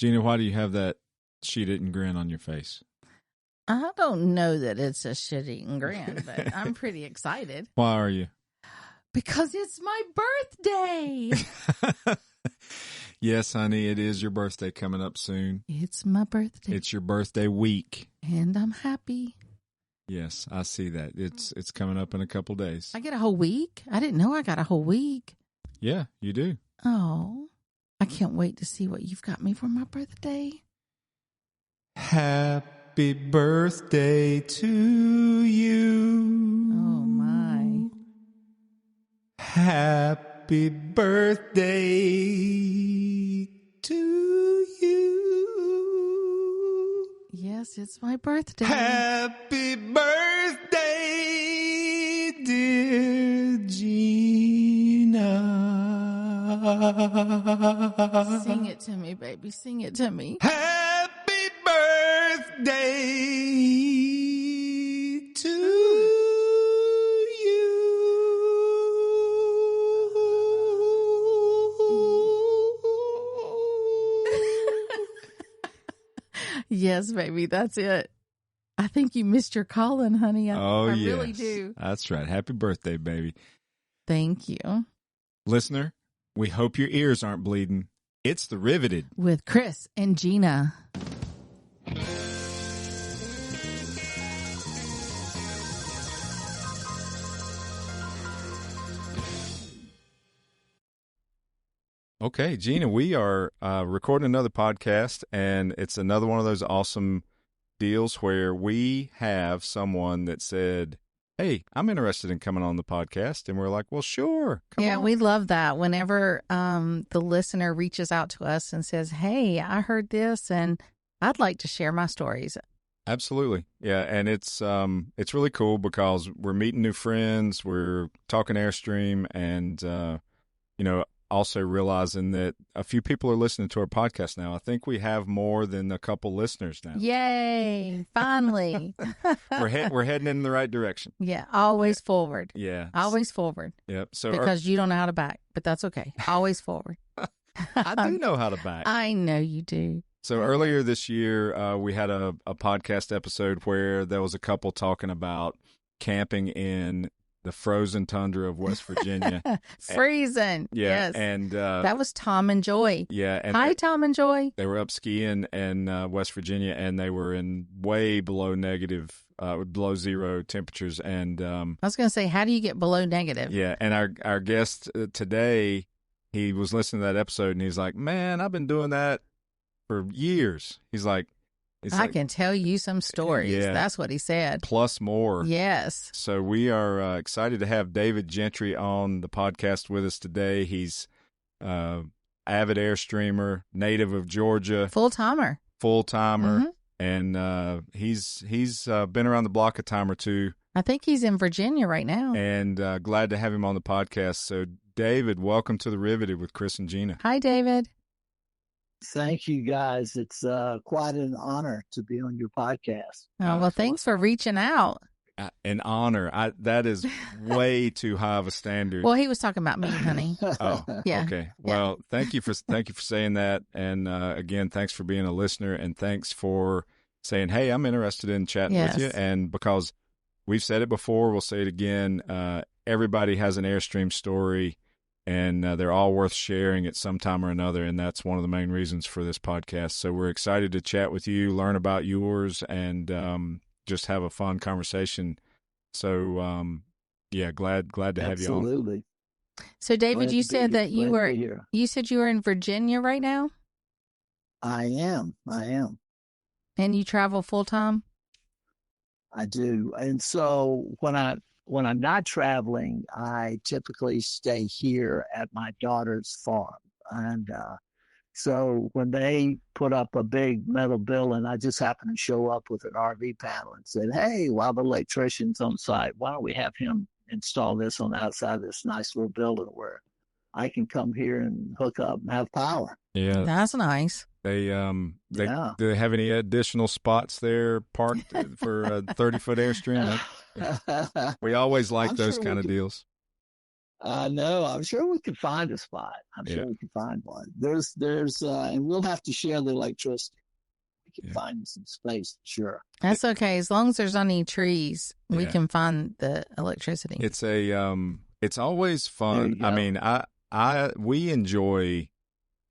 Gina, why do you have that shit-eating grin on your face? I don't know that it's a shit-eating grin, but I'm pretty excited. Why are you? Because it's my birthday. Yes, honey, it is your birthday coming up soon. It's my birthday. It's your birthday week. And I'm happy. Yes, I see that. It's coming up in a couple days. I get a whole week? I didn't know I got a whole week. Yeah, you do. Oh, I can't wait to see what you've got me for my birthday. Happy birthday to you. Oh, my. Happy birthday to you. Yes, it's my birthday. Happy birthday, dear Gina. Sing it to me, baby. Sing it to me. Happy birthday to you. Yes, baby. That's it. I think you missed your calling, honey. I Yes. really do. That's right. Happy birthday, baby. Thank you. Listener, we hope your ears aren't bleeding. It's The Riveted. With Chris and Gina. Okay, Gina, we are recording another podcast, and it's another one of those awesome deals where we have someone that said, hey, I'm interested in coming on the podcast. And we're like, well, sure. Come on. We love that. Whenever the listener reaches out to us and says, hey, I heard this and I'd like to share my stories. Absolutely. Yeah. And it's really cool because we're meeting new friends. We're talking Airstream and, also realizing that a few people are listening to our podcast now. I think we have more than a couple listeners now. Yay. Finally. We're heading in the right direction. Yeah. Always forward. Yeah. Always forward. Yep. So because you don't know how to back, but that's okay. Always forward. I do know how to back. I know you do. So earlier this year, we had a podcast episode where there was a couple talking about camping in the frozen tundra of West Virginia. Freezing. Yeah. Yes. And that was Tom and Joy. Yeah. And hi, Tom and Joy. They were up skiing in West Virginia, and they were in way below zero temperatures. And I was going to say, how do you get below negative? Yeah. And our guest today, he was listening to that episode, and he's like, man, I've been doing that for years. He's like, I can tell you some stories. Yeah. That's what he said. Plus more. Yes. So we are excited to have David Gentry on the podcast with us today. He's avid Airstreamer, native of Georgia. Full-timer. Mm-hmm. And he's been around the block a time or two. I think he's in Virginia right now. And glad to have him on the podcast. So, David, welcome to The Riveted with Chris and Gina. Hi, David. Thank you, guys. It's quite an honor to be on your podcast. Oh, well, thanks for reaching out. An honor. That is way too high of a standard. Well, he was talking about me, honey. Oh, yeah. Okay. Well, thank you for saying that. And again, thanks for being a listener, and thanks for saying, hey, I'm interested in chatting with you. And because we've said it before, we'll say it again. Everybody has an Airstream story. And they're all worth sharing at some time or another, and that's one of the main reasons for this podcast. So we're excited to chat with you, learn about yours, and just have a fun conversation. So, glad to have you on. Absolutely. So, David, you said that you were in Virginia right now? I am. And you travel full time? I do. And so when I'm not traveling, I typically stay here at my daughter's farm. And so when they put up a big metal building, I just happen to show up with an RV panel and said, hey, while the electrician's on site, why don't we have him install this on the outside of this nice little building where I can come here and hook up and have power. Yeah. That's nice. Do they have any additional spots there parked for a 30-foot Airstream? We always like those kind of deals. I know. I'm sure we can find a spot. I'm Yeah. sure we can find one. And we'll have to share the electricity. We can find some space, sure. That's okay. As long as there's not any trees, we can find the electricity. It's it's always fun. I mean, we enjoy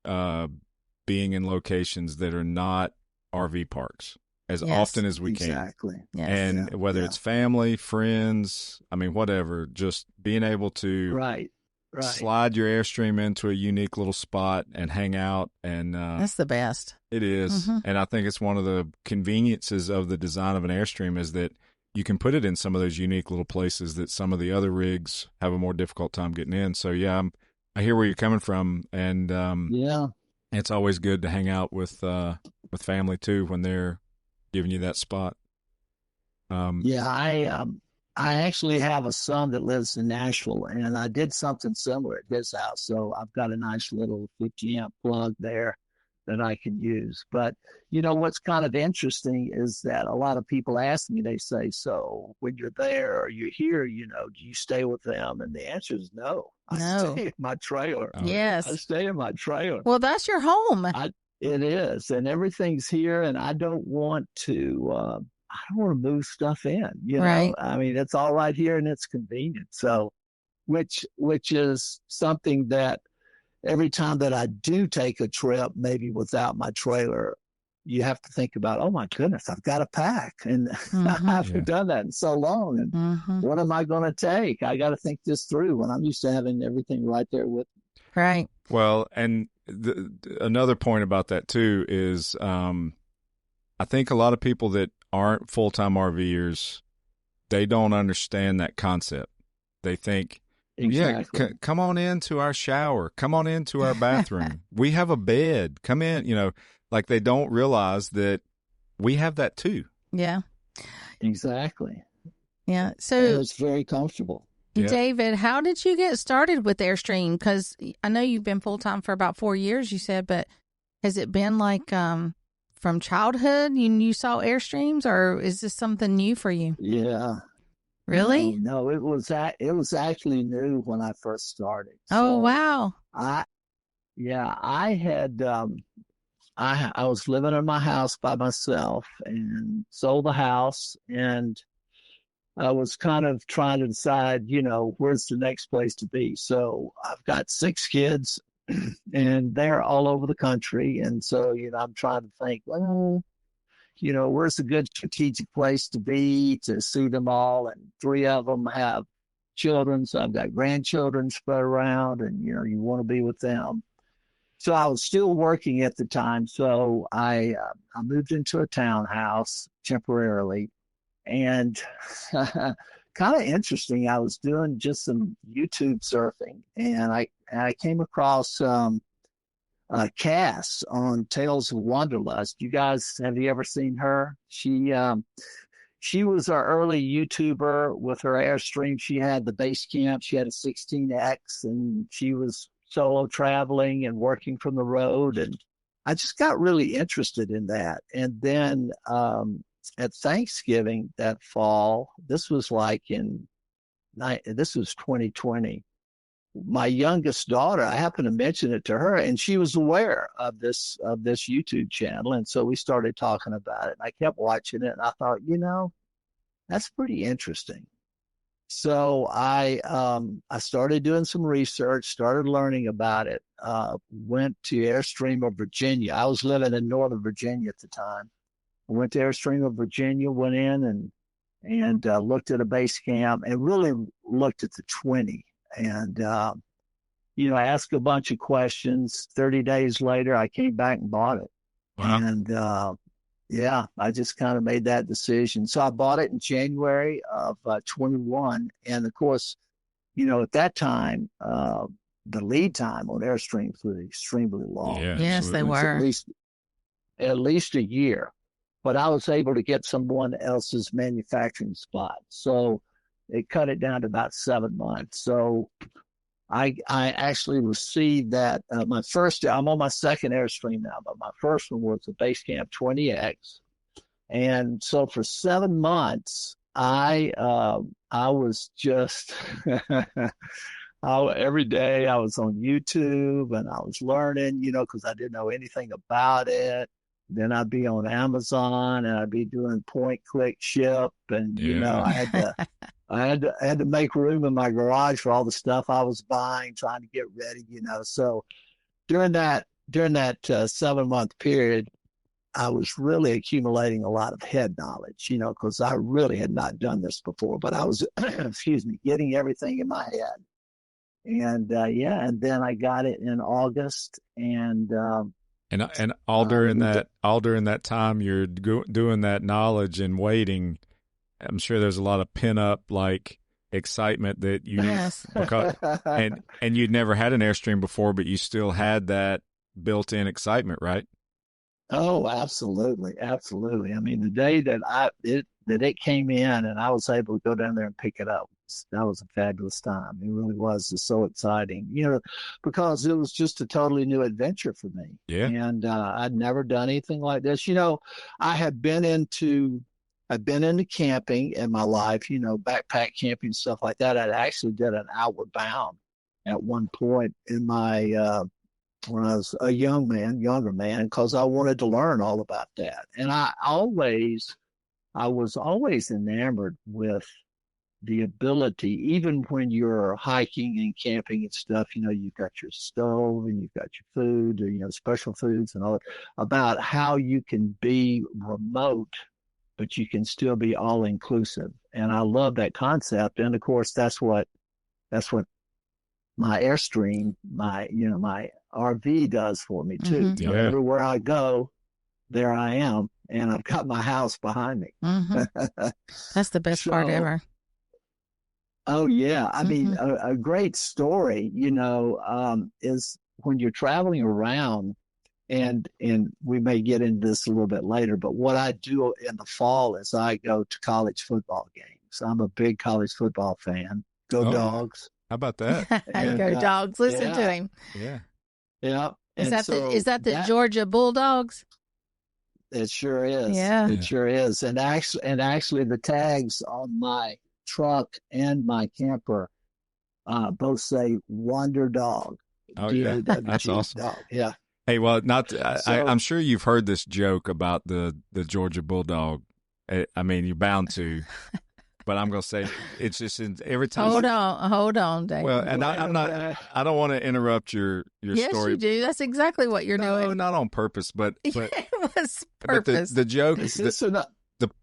being in locations that are not RV parks as often as we can. Exactly. Yes. And whether it's family, friends, I mean, whatever, just being able to slide your Airstream into a unique little spot and hang out. And that's the best. It is. Mm-hmm. And I think it's one of the conveniences of the design of an Airstream is that you can put it in some of those unique little places that some of the other rigs have a more difficult time getting in. So, I hear where you're coming from. And it's always good to hang out with family, too, when they're giving you that spot. I actually have a son that lives in Nashville, and I did something similar at his house. So I've got a nice little 50 amp plug there that I can use. But, what's kind of interesting is that a lot of people ask me, they say, so when you're there or you're here, do you stay with them? And the answer is no. I stay in my trailer. Yes. I stay in my trailer. Well, that's your home. It is. And everything's here. And I don't want to move stuff in, Right. I mean, it's all right here and it's convenient. So, which is something that every time that I do take a trip, maybe without my trailer, you have to think about, oh my goodness, I've got to pack. And I haven't done that in so long. And what am I going to take? I got to think this through when I'm used to having everything right there with me. Right. Well, and another point about that too is, I think a lot of people that aren't full-time RVers, they don't understand that concept. They think, come on into our shower. Come on into our bathroom. We have a bed. Come in, like they don't realize that we have that too. Yeah. Exactly. Yeah. So it's very comfortable. David, how did you get started with Airstream? Because I know you've been full-time for about 4 years, you said, but has it been like from childhood you saw Airstreams, or is this something new for you? Yeah. Really? No, it was actually new when I first started. Oh, wow. I had I was living in my house by myself and sold the house, and I was kind of trying to decide, where's the next place to be. So I've got 6 kids and they're all over the country. And so, I'm trying to think, well, where's a good strategic place to be to suit them all? And 3 of them have children. So I've got grandchildren spread around, and, you want to be with them. So I was still working at the time. So I moved into a townhouse temporarily, and kind of interesting. I was doing just some YouTube surfing, and I came across Cass on Tales of Wanderlust. Have you ever seen her? She was our early YouTuber with her Airstream. She had the base camp. She had a 16X, and she was solo traveling and working from the road. And I just got really interested in that. And then at Thanksgiving that fall, this was 2020. My youngest daughter, I happened to mention it to her, and she was aware of this YouTube channel. And so we started talking about it. I kept watching it, and I thought, that's pretty interesting. So I started doing some research, started learning about it, went to Airstream of Virginia. I was living in Northern Virginia at the time. I went to Airstream of Virginia, went in and looked at a base camp, and really looked at the 20. And, asked a bunch of questions. 30 days later, I came back and bought it. Wow. And, I just kind of made that decision. So I bought it in January of 21. And of course, at that time, the lead time on Airstreams was extremely long. Yeah, yes, they were. At least a year. But I was able to get someone else's manufacturing spot. So it cut it down to about 7 months. So I actually received that. I'm on my second Airstream now, but my first one was the Basecamp 20X. And so for 7 months, I was just, every day I was on YouTube and I was learning, because I didn't know anything about it. Then I'd be on Amazon and I'd be doing point, click, ship, and I had to make room in my garage for all the stuff I was buying, trying to get ready. So during that 7-month period, I was really accumulating a lot of head knowledge, because I really had not done this before, but I was, getting everything in my head. And and then I got it in August, and all during that time you're doing that knowledge and waiting. I'm sure there's a lot of pin up excitement that you because and you'd never had an Airstream before, but you still had that built-in excitement, right? Oh, absolutely, absolutely. I mean, the day that it came in and I was able to go down there and pick it up, that was a fabulous time. It really was just so exciting, because it was just a totally new adventure for me. Yeah. And I'd never done anything like this. I had I've been into camping in my life, backpack camping, stuff like that. I actually did an Outward Bound at one point in my when I was a younger man, because I wanted to learn all about that. And I was always enamored with the ability, even when you're hiking and camping and stuff, you've got your stove and you've got your food, or, special foods and all that, about how you can be remote, but you can still be all inclusive. And I love that concept. And of course, that's what my Airstream, my RV does for me too. Mm-hmm. Yeah. Everywhere I go, there I am, and I've got my house behind me. Mm-hmm. That's the best part ever. Oh yeah, I mean, a great story, is when you're traveling around, and we may get into this a little bit later, but what I do in the fall is I go to college football games. I'm a big college football fan. Go Dogs! How about that? Go Dogs! Listen to him. Yeah. Yeah. Is that the Georgia Bulldogs? It sure is. Yeah. It sure is. And actually the tags on my truck and my camper both say Wander Dawg. Oh yeah. That's awesome. Dog. Yeah. Hey, well, I'm sure you've heard this joke about the Georgia Bulldog. I mean, you're bound to. But I'm going to say it's just every time. Hold on, Dave. Well, and I don't want to interrupt your story. Yes, you do. That's exactly what you're doing. No, not on purpose, but it was purpose. But the joke,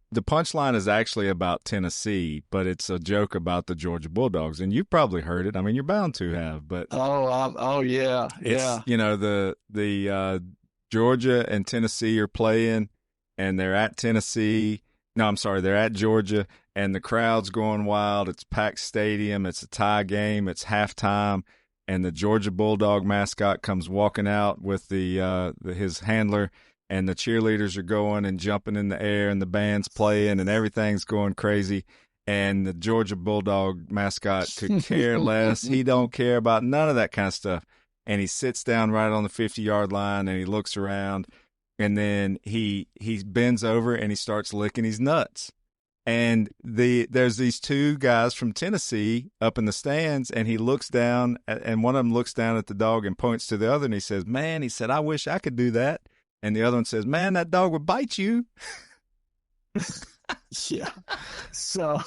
the punchline is actually about Tennessee, but it's a joke about the Georgia Bulldogs, and you've probably heard it. I mean, you're bound to have, but yeah, it's, the Georgia and Tennessee are playing, and they're at Tennessee. No, I'm sorry, they're at Georgia. And the crowd's going wild. It's packed stadium. It's a tie game. It's halftime, and the Georgia Bulldog mascot comes walking out with his handler, and the cheerleaders are going and jumping in the air, and the band's playing, and everything's going crazy. And the Georgia Bulldog mascot could care less. He don't care about none of that kind of stuff. And he sits down right on the 50-yard line, and he looks around, and then he bends over and he starts licking his nuts. And there's these two guys from Tennessee up in the stands, and he looks down, and one of them looks down at the dog and points to the other, and he says, "Man," he said, "I wish I could do that." And the other one says, "Man, that dog would bite you." Yeah. So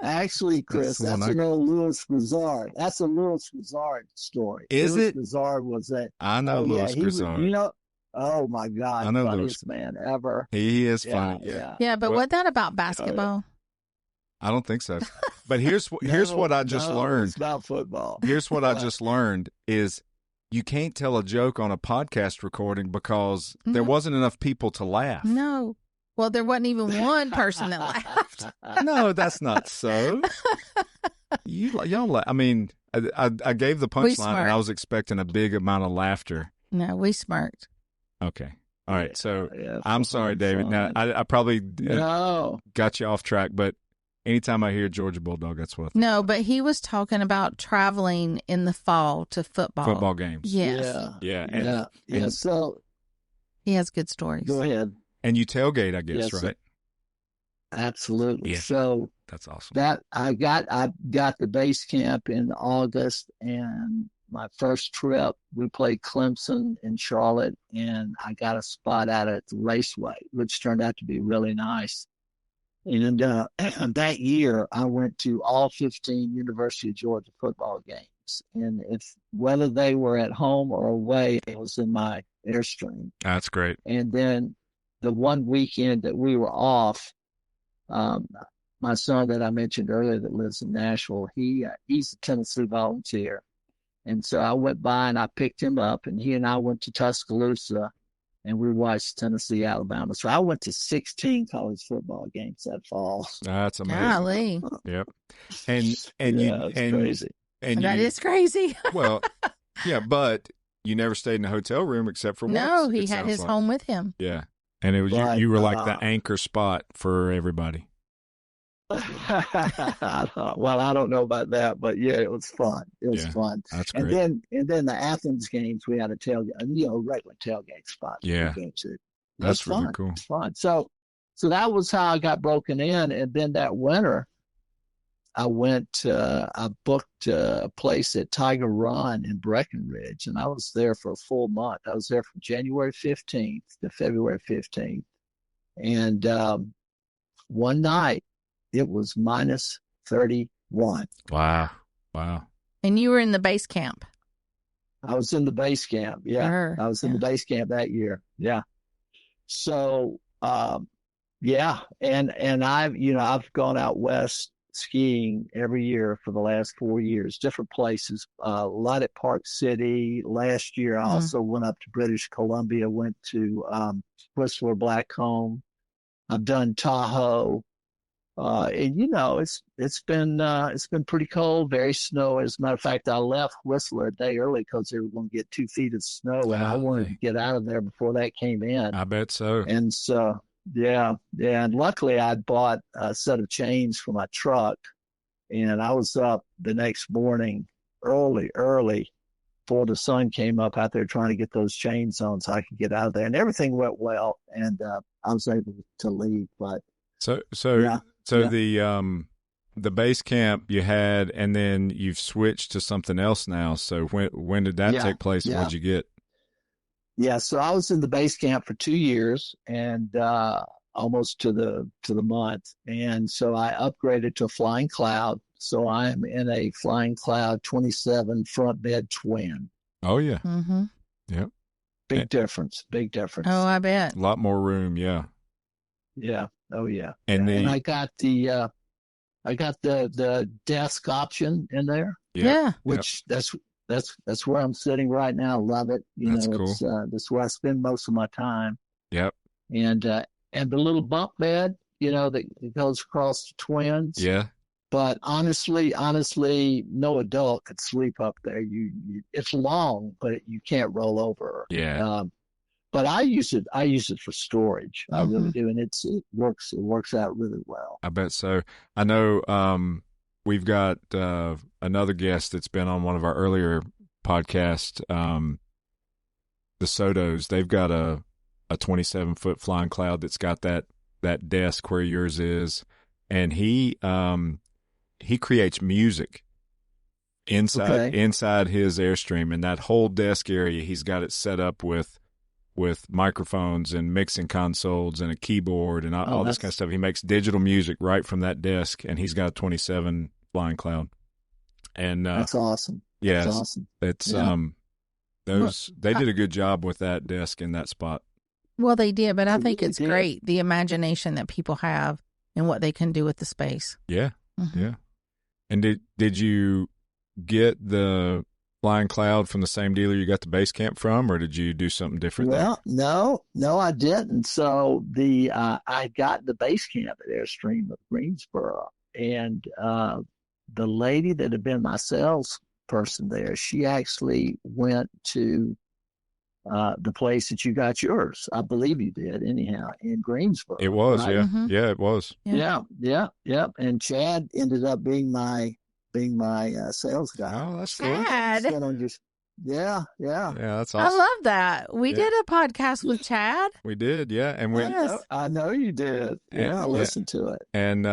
actually, Chris, that's an old Louis Grizzard. That's a Louis Grizzard story. Is Louis it? Grizzard was that? I know Louis Grizzard. Oh my God! I know funniest man ever. He is funny. Yeah, but wasn't that about basketball? I don't think so. But here's what I just learned. It's about football. Here's what I just learned is you can't tell a joke on a podcast recording because there wasn't enough people to laugh. No. Well, there wasn't even one person that laughed. No, that's not so. Y'all. I mean, I gave the punchline and I was expecting a big amount of laughter. No, we smirked. Okay. All right. So I'm sorry, David. Now, I probably got you off track, but anytime I hear Georgia Bulldog, that's what I think. No, but he was talking about traveling in the fall to football games. Yes. Yeah. So he has good stories. Go ahead. And you tailgate, I guess, right? Absolutely. Yeah. So That's awesome. I got the base camp in August, and my first trip, we played Clemson in Charlotte, and I got a spot out at the Raceway, which turned out to be really nice. And that year, I went to all 15 University of Georgia football games. And whether they were at home or away, it was in my Airstream. That's great. And then the one weekend that we were off, my son that I mentioned earlier that lives in Nashville, he's a Tennessee volunteer. And so I went by and I picked him up, and he and I went to Tuscaloosa, and we watched Tennessee, Alabama. So I went to 16 college football games that fall. That's amazing. Golly. Yep. It's crazy. And that is crazy. Well, yeah, but you never stayed in a hotel room except for once. No, he had his home with him. Yeah. And it was you were like the anchor spot for everybody. Well, I don't know about that, but yeah, it was fun. It was fun. That's great. And then the Athens games, we had a tailgate, regular tailgate spot. Yeah, that's really fun. cool. It's fun. So that was how I got broken in. And then that winter, I booked a place at Tiger Run in Breckenridge, and I was there for a full month. I was there from January 15th to February 15th, and one night, it was minus 31. Wow. And you were in the base camp. I was in the base camp. Yeah. Sure. I was in the base camp that year. Yeah. So, yeah. And I've gone out west skiing every year for the last 4 years, different places, a lot at Park City. Last year, I also went up to British Columbia, went to Whistler Blackcomb. I've done Tahoe. And it's been pretty cold, very snowy. As a matter of fact, I left Whistler a day early because they were going to get 2 feet of snow, and I wanted to get out of there before that came in. I bet so. And so, yeah. And luckily, I'd bought a set of chains for my truck, and I was up the next morning early before the sun came up out there trying to get those chains on so I could get out of there. And everything went well, and I was able to leave. But the base camp you had, and then you've switched to something else now. So when did that take place? Yeah. What'd you get? Yeah, so I was in the base camp for 2 years, and almost to the month, and so I upgraded to a Flying Cloud. So I'm in a Flying Cloud 27 front bed twin. Oh yeah, Yep. Big difference. Oh, I bet. A lot more room. Yeah. Yeah. Oh yeah. And I got the desk option in there. Yeah. Which that's where I'm sitting right now. Love it. That's cool. That's where I spend most of my time. Yep. And the little bunk bed, that goes across the twins. Yeah. But honestly, no adult could sleep up there. It's long, but you can't roll over. Yeah. But I use it for storage. I really do, and it works out really well. I bet so. I know we've got another guest that's been on one of our earlier podcasts, the Sotos. They've got a 27-foot Flying Cloud that's got that desk where yours is, and he creates music inside his Airstream, and that whole desk area he's got it set up with microphones and mixing consoles and a keyboard and all this kind of stuff. He makes digital music right from that desk, and he's got a 27 Flying Cloud. And that's awesome. Yeah, that's awesome. It's they did a good job with that desk in that spot. Well, they did, but I think it's great, the imagination that people have and what they can do with the space. Yeah. Yeah. And did you get the Flying Cloud from the same dealer you got the base camp from, or did you do something different? Well, no, I didn't. So I got the base camp at Airstream of Greensboro, and the lady that had been my sales person there, she actually went to the place that you got yours. I believe you did, anyhow, in Greensboro. It was, right? Yeah. Yeah, it was. Yeah. And Chad ended up being my sales guy. Oh, that's cool. Chad. Yeah. Yeah, that's awesome. I love that. We did a podcast with Chad. We did, yeah. And I know you did. Yeah, I listened to it. And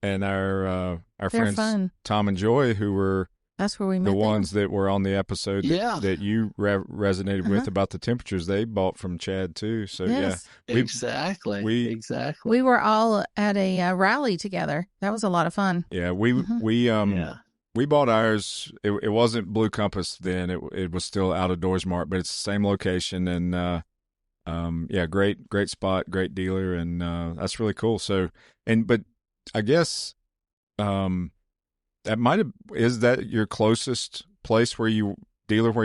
and our They're friends fun. Tom and Joy, who were that's where we met the ones that were on the episode that you resonated with about the temperatures. They bought from Chad too. So yes. Exactly. We were all at a rally together. That was a lot of fun. Yeah, we bought ours. It wasn't Blue Compass then. It was still Out of Doors Mart, but it's the same location and great spot, great dealer, and that's really cool. So but I guess is that your closest place where you work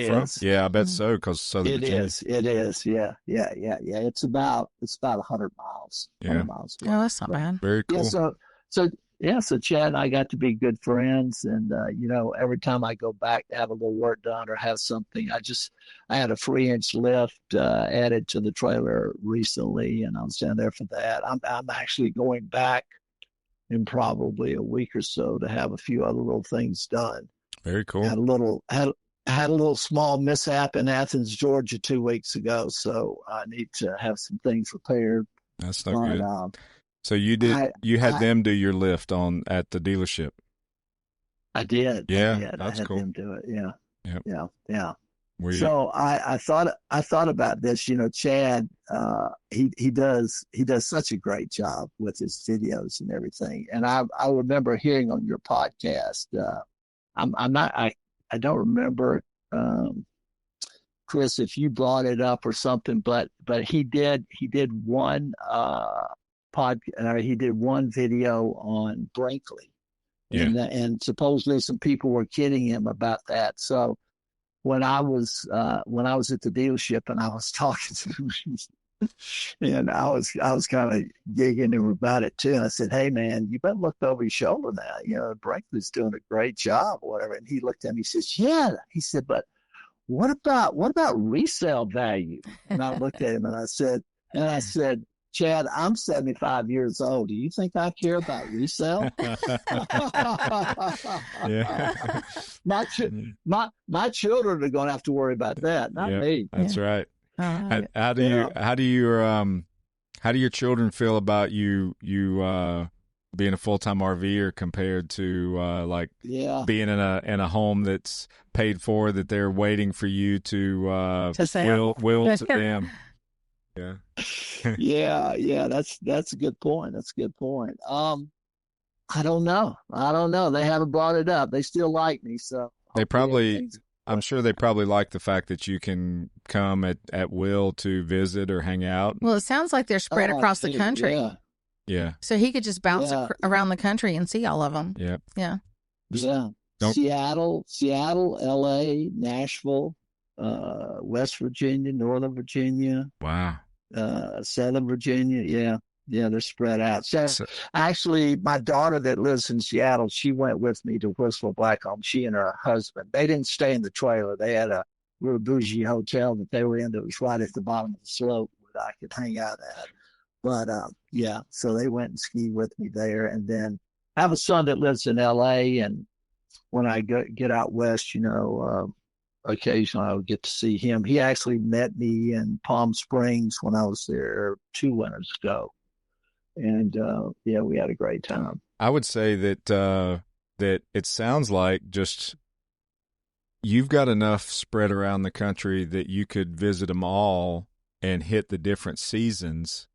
from? Yeah, I bet so, because Southern Virginia. It is. Yeah. It's about 100 miles. Yeah. 100 miles away. Oh, that's not bad. Very cool. So Chad and I got to be good friends, and every time I go back to have a little work done or have something, I had a 3-inch lift added to the trailer recently, and I was down there for that. I'm actually going back in probably a week or so to have a few other little things done. Very cool. Had a little small mishap in Athens, Georgia 2 weeks ago, so I need to have some things repaired. That's not good. So you had them do your lift at the dealership. I did. Yeah, I had cool. them do it. Yeah. Yep. Yeah. So I thought about this. Chad, he does such a great job with his videos and everything. And I remember hearing on your podcast. I don't remember, Chris, if you brought it up or something, but he did one he did one video on Brinkley, and supposedly some people were kidding him about that. So when I was at the dealership and I was talking to him, and I was kind of gigging him about it too. And I said, "Hey man, you better look over your shoulder now. Brinkley's doing a great job or whatever." And he looked at me, he says, "Yeah." He said, "But what about resale value?" And I looked at him and I said, "Chad, I'm 75 years old. Do you think I care about resale?" Yeah. My children are going to have to worry about that, not me. That's right. How do your children feel about you being a full-time RVer compared to being in a home that's paid for, that they're waiting for you to will to them? Yeah. Yeah. That's a good point. I don't know. They haven't brought it up. They still like me, so I'm sure they probably like the fact that you can come at will to visit or hang out. Well, it sounds like they're spread across the country. Yeah. So he could just bounce around the country and see all of them. Yep. Yeah. Yeah. Seattle, LA, Nashville, West Virginia, Northern Virginia. Wow. Southern Virginia. Yeah, they're spread out. So actually, my daughter that lives in Seattle, she went with me to Whistler Blackcomb. She and her husband. They didn't stay in the trailer. They had a real bougie hotel that they were in that was right at the bottom of the slope that I could hang out at. But so they went and skied with me there. And then I have a son that lives in LA, and when I get out west, occasionally I'll get to see him. He actually met me in Palm Springs when I was there 2 winters ago. And we had a great time. I would say that it sounds like just you've got enough spread around the country that you could visit them all and hit the different seasons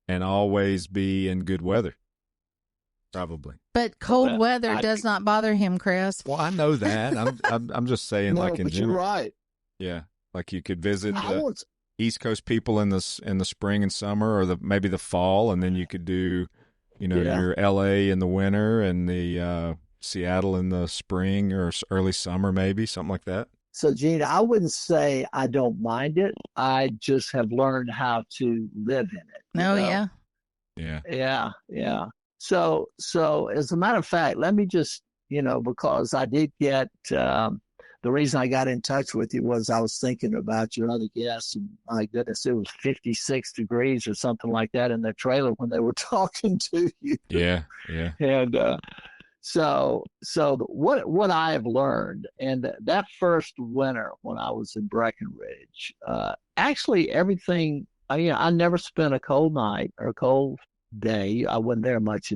and always be in good weather. Probably. But cold weather does not bother him, Chris. Well, I know that. I'm just saying, no, like in but general. You're right. Yeah, like you could visit East Coast people in the spring and summer, or maybe the fall, and then you could do, your LA in the winter and the Seattle in the spring or early summer, maybe something like that. So, Gene, I wouldn't say I don't mind it. I just have learned how to live in it. Oh, yeah. Yeah. So as a matter of fact, let me just, because I did get, the reason I got in touch with you was I was thinking about your other guests, and my goodness, it was 56 degrees or something like that in their trailer when they were talking to you. Yeah. And so what I have learned, and that first winter when I was in Breckenridge, actually everything, I never spent a cold night or cold day. I wasn't there much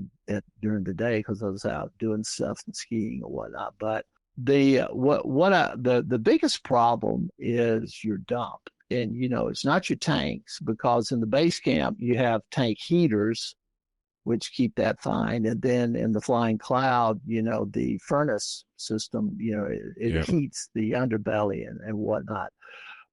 during the day because I was out doing stuff and skiing or whatnot. But the biggest problem is your dump. And, it's not your tanks, because in the base camp, you have tank heaters, which keep that fine. And then in the Flying Cloud, the furnace system, it heats the underbelly and whatnot.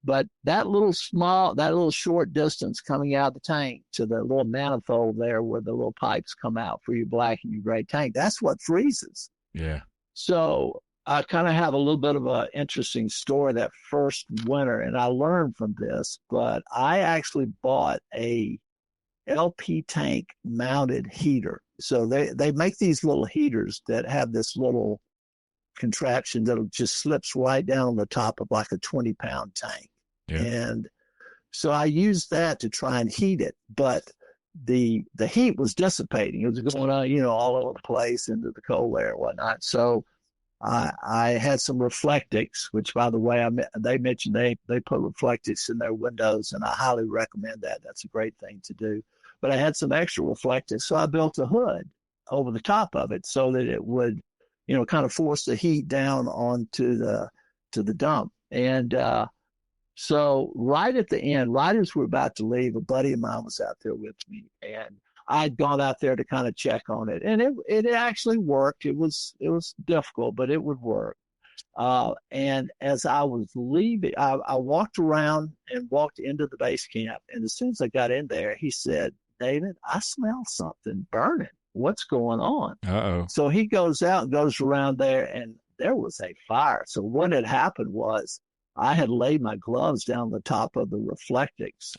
But that little short distance coming out of the tank to the little manifold there where the little pipes come out for your black and your gray tank, that's what freezes. Yeah. So I kind of have a little bit of an interesting story that first winter, and I learned from this, but I actually bought a LP tank mounted heater. So they make these little heaters that have this little contraption that'll just slips right down on the top of like a 20-pound tank. Yeah. And so I used that to try and heat it, but the heat was dissipating. It was going on, all over the place into the cold air and whatnot. So I had some Reflectix, which, by the way, they mentioned they put Reflectix in their windows, and I highly recommend that. That's a great thing to do. But I had some extra Reflectix, so I built a hood over the top of it so that it would, kind of force the heat down onto the dump. And so right at the end, right as we're about to leave, a buddy of mine was out there with me, and I'd gone out there to kind of check on it, and it actually worked. It was difficult, but it would work. And as I was leaving, I walked around and walked into the base camp, and as soon as I got in there, he said, "David, I smell something burning. What's going on?" Uh-oh. So he goes out and goes around there, and there was a fire. So what had happened was I had laid my gloves down the top of the Reflectix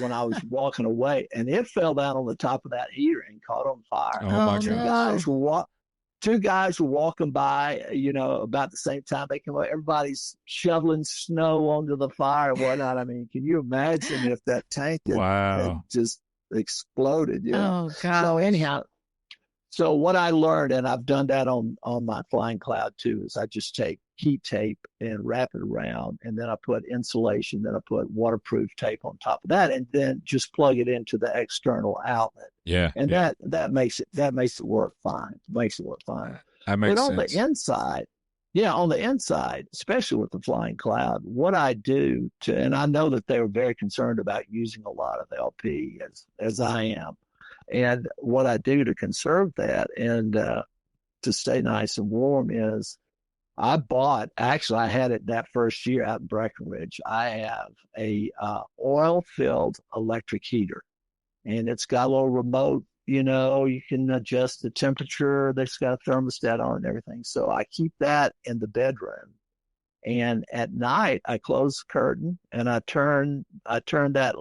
when I was walking away, and it fell down on the top of that heater and caught on fire. Oh my God. Two guys were walking by, about the same time they came up. Everybody's shoveling snow onto the fire and whatnot. I mean, can you imagine if that tank had just exploded? Oh, God. So anyhow, so what I learned, and I've done that on my Flying Cloud too, is I just take heat tape and wrap it around, and then I put insulation, then I put waterproof tape on top of that, and then just plug it into the external outlet. Yeah. And that makes it work fine. Makes it work fine. That makes sense. But on the inside, especially with the Flying Cloud, what I do and I know that they were very concerned about using a lot of LP as I am. And what I do to conserve that and to stay nice and warm is I had it that first year out in Breckenridge. I have a oil-filled electric heater, and it's got a little remote, you can adjust the temperature. It's got a thermostat on it and everything. So I keep that in the bedroom. And at night, I close the curtain and I turn that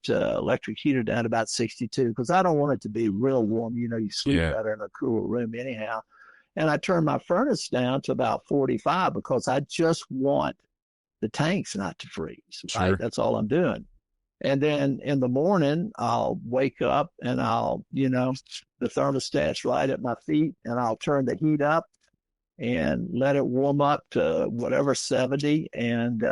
electric heater down to about 62 because I don't want it to be real warm. You sleep better in a cooler room anyhow. And I turn my furnace down to about 45 because I just want the tanks not to freeze. Right? Sure. That's all I'm doing. And then in the morning, I'll wake up and the thermostat's right at my feet, and I'll turn the heat up and let it warm up to whatever 70 and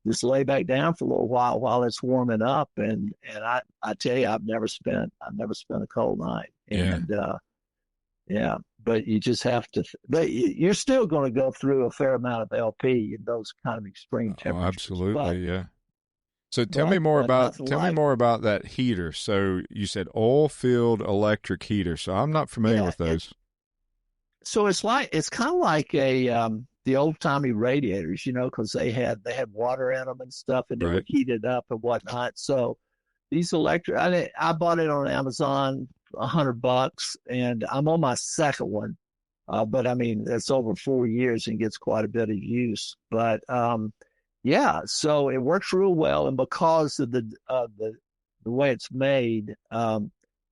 just lay back down for a little while it's warming up. And I tell you, I've never spent a cold night. And but you just have to, but you're still going to go through a fair amount of LP in those kind of extreme temperatures. Oh, absolutely. Yeah. So tell me more about that heater. So you said oil-filled electric heater. So I'm not familiar with those. So it's kind of like the old-timey radiators, because they had water in them and stuff, and they were heated up and whatnot. So these electric, I bought it on Amazon, $100, and I'm on my second one. But I mean, it's over 4 years and gets quite a bit of use. But so it works real well, and because of the way it's made,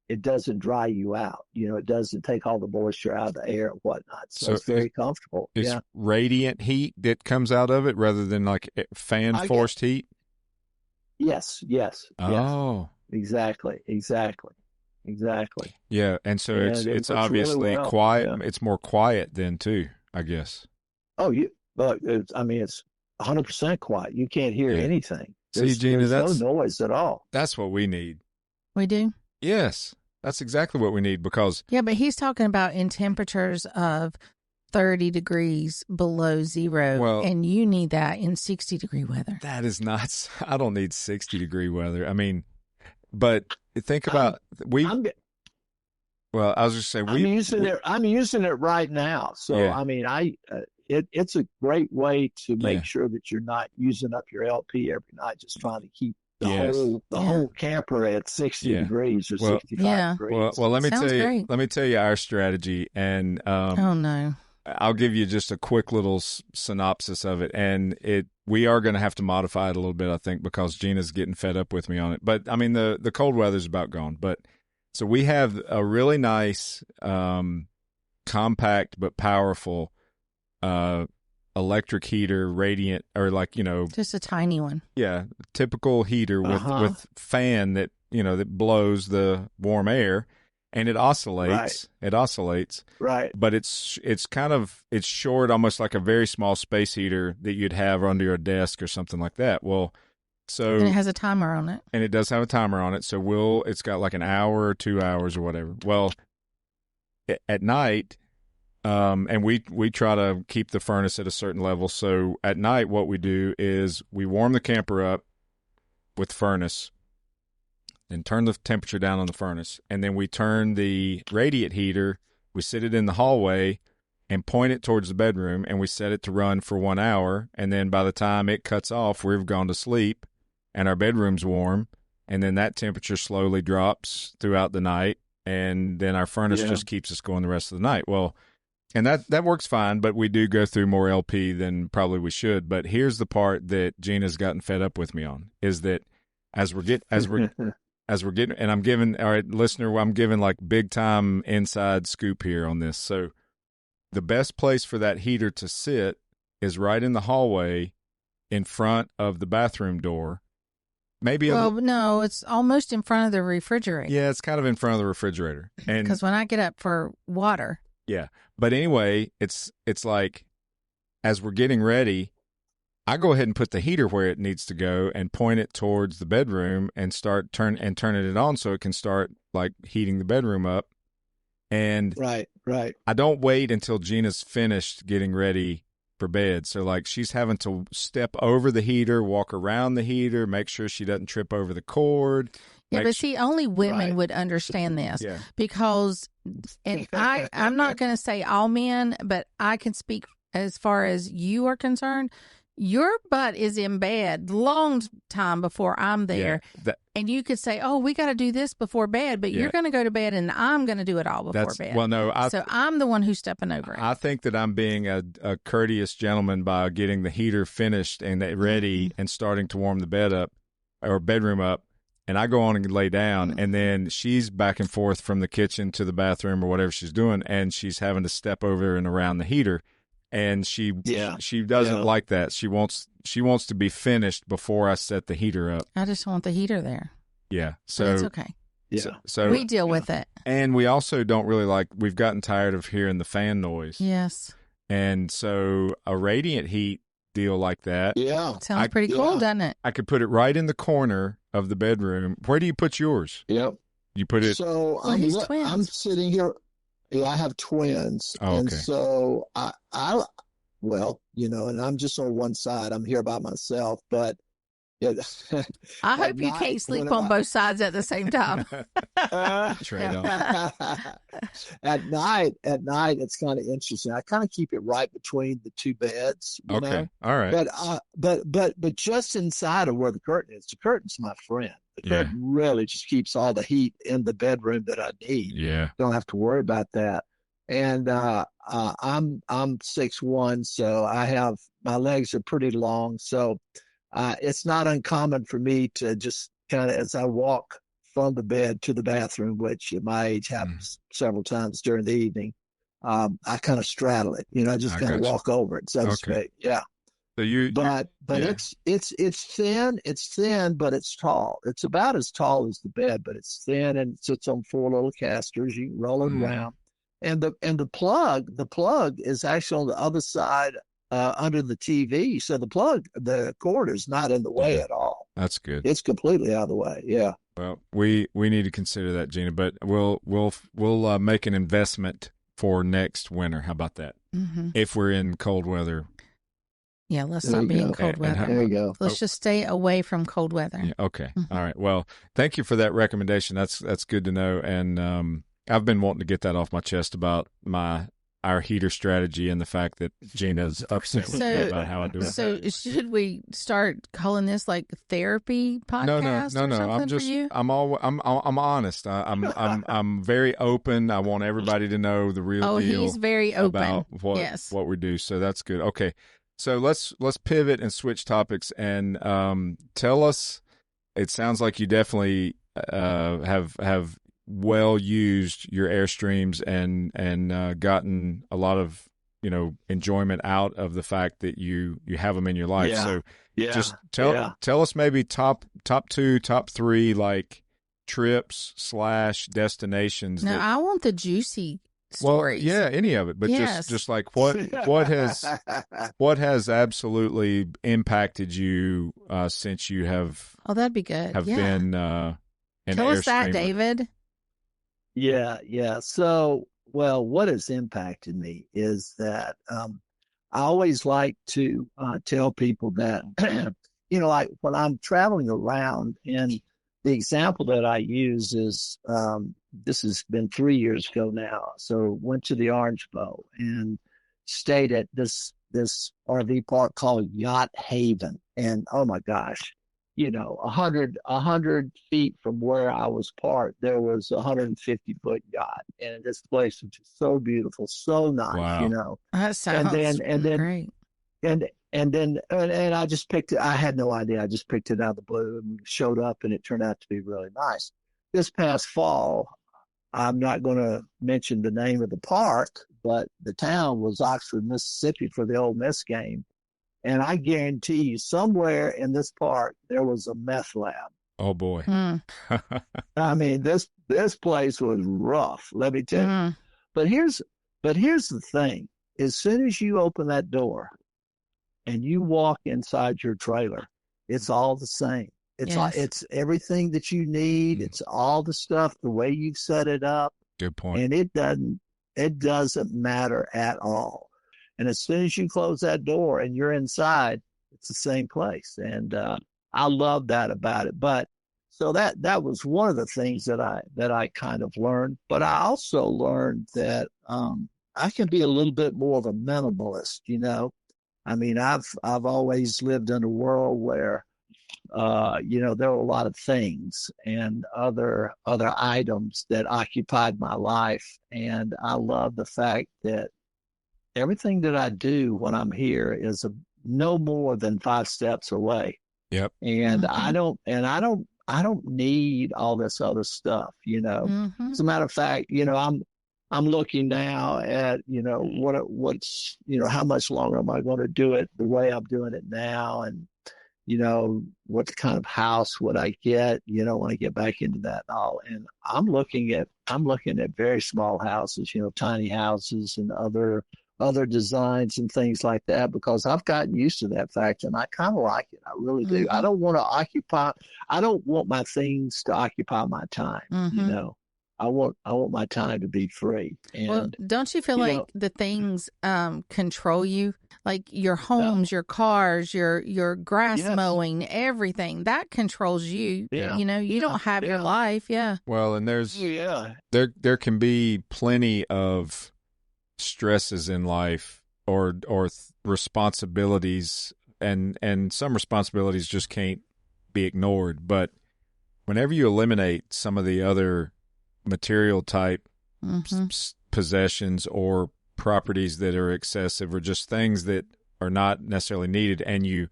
it doesn't dry you out. It doesn't take all the moisture out of the air and whatnot. So it's very comfortable. It's radiant heat that comes out of it rather than like fan forced heat. Yes. Oh, exactly. Yeah, and so it's obviously really quiet. Yeah. It's more quiet then too, I guess. Oh, but it's 100% quiet. You can't hear anything. See, Gina, there's no noise at all. That's what we need. We do. Yes, that's exactly what we need because. Yeah, but he's talking about in temperatures of 30 degrees below zero, and you need that in 60-degree weather. That is not. I don't need 60-degree weather. I mean, but think about well, I was just saying I'm using it right now. So yeah. I mean, it's a great way to make sure that you're not using up your LP every night, just trying to keep the whole camper at 60 degrees or 65 degrees. Well, let me tell you our strategy, and oh no, I'll give you just a quick little synopsis of it, and we are going to have to modify it a little bit, I think, because Gina's getting fed up with me on it. But I mean, the cold weather's about gone, but. So we have a really nice, compact but powerful electric heater, radiant, or just a tiny one. Yeah, typical heater with fan that that blows the warm air, and it oscillates. Right. It oscillates. Right. But it's short, almost like a very small space heater that you'd have under your desk or something like that. Well. So and it has a timer on it. And it does have a timer on it. So it's got like an hour or 2 hours or whatever. Well, at night, and we try to keep the furnace at a certain level. So at night, what we do is we warm the camper up with the furnace and turn the temperature down on the furnace. And then we turn the radiant heater, we sit it in the hallway and point it towards the bedroom, and we set it to run for 1 hour. And then by the time it cuts off, we've gone to sleep. And our bedroom's warm, and then that temperature slowly drops throughout the night, and then our furnace just keeps us going the rest of the night. Well, and that works fine, but we do go through more LP than probably we should. But here's the part that Gina's gotten fed up with me on, is that as we're getting, and I'm giving, all right, listener, I'm giving like big time inside scoop here on this. So the best place for that heater to sit is right in the hallway in front of the bathroom door. No, it's almost in front of the refrigerator. Yeah, it's kind of in front of the refrigerator. And because when I get up for water. Yeah. But anyway, it's like as we're getting ready, I go ahead and put the heater where it needs to go and point it towards the bedroom and start turning it on so it can start like heating the bedroom up. And right. I don't wait until Gina's finished getting ready for bed. So like she's having to step over the heater, walk around the heater, make sure she doesn't trip over the cord. Yeah, but see, only women would understand this because, and I'm not going to say all men, but I can speak as far as you are concerned. Your butt is in bed long time before I'm there. Yeah, and you could say, oh, we got to do this before bed, but you're going to go to bed and I'm going to do it all before bed. Well, no. So I'm the one who's stepping over it. I think that I'm being a courteous gentleman by getting the heater finished and ready and starting to warm the bed up or bedroom up. And I go on and lay down, and then she's back and forth from the kitchen to the bathroom or whatever she's doing, and she's having to step over and around the heater. And she doesn't like that. She wants to be finished before I set the heater up. I just want the heater there. Yeah. So that's okay. Yeah. So we deal with it. And we also don't really we've gotten tired of hearing the fan noise. Yes. And so a radiant heat deal like that. Yeah. Sounds pretty cool, doesn't it? I could put it right in the corner of the bedroom. Where do you put yours? Yep. You put it. So I'm sitting here. Yeah, I have twins. Oh, okay. And so I well, and I'm just on one side. I'm here by myself, but I hope you can't sleep on both sides at the same time. Trade-off. At night, it's kind of interesting. I kind of keep it right between the two beds. Okay. Know? All right. But just inside of where the curtain is, the curtain's my friend. The curtain really just keeps all the heat in the bedroom that I need. Yeah. Don't have to worry about that. And I'm 6'1", so my legs are pretty long. So it's not uncommon for me to just kind of, as I walk from the bed to the bathroom, which at my age happens several times during the evening, I kind of straddle it. I just kind of walk over it, so to speak. Yeah. So it's thin, but it's tall. It's about as tall as the bed, but it's thin and it sits on four little casters. You can roll it around. And the plug is actually on the other side under the TV. So the cord is not in the way at all. That's good. It's completely out of the way. Yeah. Well, we need to consider that, Gina, but we'll make an investment for next winter. How about that? Mm-hmm. If we're in cold weather. Yeah, let's not be in cold weather. There you go. Let's just stay away from cold weather. Yeah, okay. Mm-hmm. All right. Well, thank you for that recommendation. That's good to know. And I've been wanting to get that off my chest about our heater strategy and the fact that Gina's upset with me about how I do it. So should we start calling this like therapy podcast? No. I'm honest. I'm very open. I want everybody to know the real deal. Oh, he's very open about what we do. So that's good. Okay. So let's pivot and switch topics and tell us. It sounds like you definitely have well used your Airstreams and gotten a lot of enjoyment out of the fact that you have them in your life. Yeah. So Yeah. just tell us maybe top 2, top 3 like trips / destinations. Now I want the juicy stories. Well, yeah, any of it, but just like what has absolutely impacted you since you have that'd be good. Been tell us that, David. Yeah. So, well, what has impacted me is that I always like to tell people that, like when I'm traveling around, and the example that I use is this has been 3 years ago now. So went to the Orange Bowl and stayed at this RV park called Yacht Haven. And oh my gosh, 100 feet from where I was parked, there was a 150-foot yacht, and this place was just so beautiful, so nice. Wow. That sounds great. And I just picked it. I had no idea. I just picked it out of the blue and showed up, and it turned out to be really nice. This past fall, I'm not going to mention the name of the park, but the town was Oxford, Mississippi for the Ole Miss game. And I guarantee you, somewhere in this park, there was a meth lab. Oh, boy. I mean, this place was rough, let me tell you. But here's the thing. As soon as you open that door and you walk inside your trailer, it's all the same. It's everything that you need. It's all the stuff, the way you've set it up. Good point. And it doesn't matter at all. And as soon as you close that door and you're inside, it's the same place. And I love that about it. But so that was one of the things that I kind of learned. But I also learned that I can be a little bit more of a minimalist. I mean, I've always lived in a world where there were a lot of things and other items that occupied my life. And I love the fact that everything that I do when I'm here is no more than 5 steps away. Yep. And I don't need all this other stuff, As a matter of fact, I'm looking now at, what's how much longer am I going to do it the way I'm doing it now? And, what kind of house would I get, when I get back into that and all. And I'm looking at very small houses, tiny houses and other designs and things like that, because I've gotten used to that fact and I kind of like it. I really do. I don't want my things to occupy my time. I want my time to be free. And don't you feel like the things control you? Like your homes, your cars, your grass mowing, everything that controls you. Yeah. You don't have your life. Yeah. Well, and there can be plenty of stresses in life or responsibilities, and some responsibilities just can't be ignored. But whenever you eliminate some of the other material type possessions or properties that are excessive or just things that are not necessarily needed, and you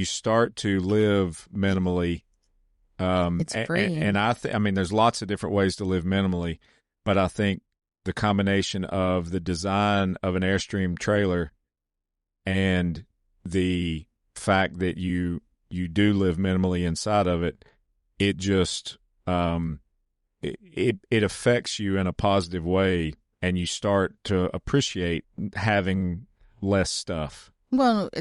start to live minimally, it's free. And I mean there's lots of different ways to live minimally, but I think the combination of the design of an Airstream trailer and the fact that you do live minimally inside of it, it just it affects you in a positive way, and you start to appreciate having less stuff.